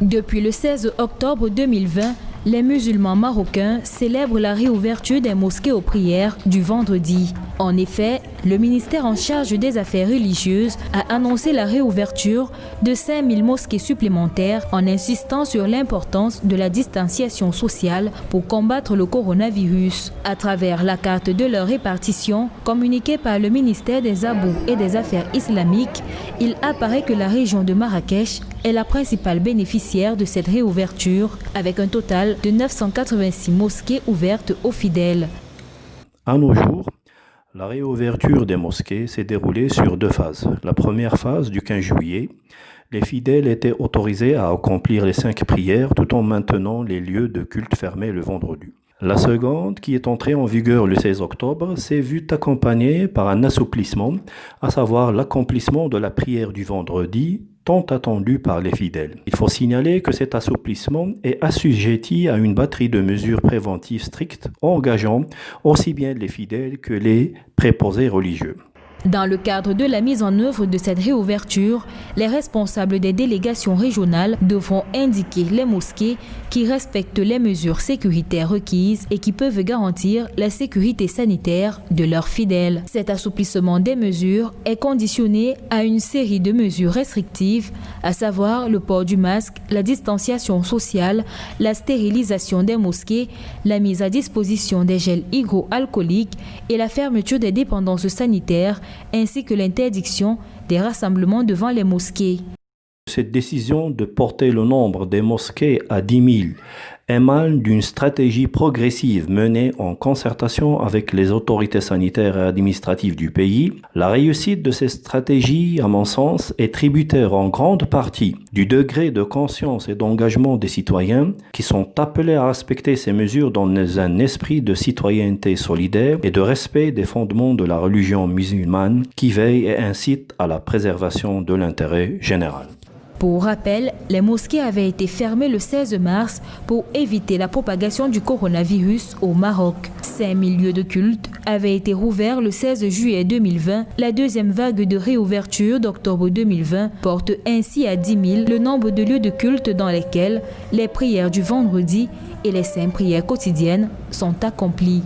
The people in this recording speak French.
Depuis le 16 octobre 2020, les musulmans marocains célèbrent la réouverture des mosquées aux prières du vendredi. En effet, le ministère en charge des affaires religieuses a annoncé la réouverture de 5000 mosquées supplémentaires en insistant sur l'importance de la distanciation sociale pour combattre le coronavirus. À travers la carte de leur répartition, communiquée par le ministère des Abous et des Affaires islamiques, il apparaît que la région de Marrakech est la principale bénéficiaire de cette réouverture, avec un total de 986 mosquées ouvertes aux fidèles. À nos jours, la réouverture des mosquées s'est déroulée sur 2 phases. La première phase, du 15 juillet, les fidèles étaient autorisés à accomplir les 5 prières tout en maintenant les lieux de culte fermés le vendredi. La seconde, qui est entrée en vigueur le 16 octobre, s'est vue accompagnée par un assouplissement, à savoir l'accomplissement de la prière du vendredi, tant attendu par les fidèles. Il faut signaler que cet assouplissement est assujetti à une batterie de mesures préventives strictes, engageant aussi bien les fidèles que les préposés religieux. Dans le cadre de la mise en œuvre de cette réouverture, les responsables des délégations régionales devront indiquer les mosquées qui respectent les mesures sécuritaires requises et qui peuvent garantir la sécurité sanitaire de leurs fidèles. Cet assouplissement des mesures est conditionné à une série de mesures restrictives, à savoir le port du masque, la distanciation sociale, la stérilisation des mosquées, la mise à disposition des gels hydroalcooliques et la fermeture des dépendances sanitaires, ainsi que l'interdiction des rassemblements devant les mosquées. Cette décision de porter le nombre des mosquées à 10 000 émane d'une stratégie progressive menée en concertation avec les autorités sanitaires et administratives du pays. La réussite de cette stratégie, à mon sens, est tributaire en grande partie du degré de conscience et d'engagement des citoyens qui sont appelés à respecter ces mesures dans un esprit de citoyenneté solidaire et de respect des fondements de la religion musulmane qui veille et incite à la préservation de l'intérêt général. Pour rappel, les mosquées avaient été fermées le 16 mars pour éviter la propagation du coronavirus au Maroc. 5000 lieux de culte avaient été rouverts le 16 juillet 2020. La deuxième vague de réouverture d'octobre 2020 porte ainsi à 10 000 le nombre de lieux de culte dans lesquels les prières du vendredi et les 5 prières quotidiennes sont accomplies.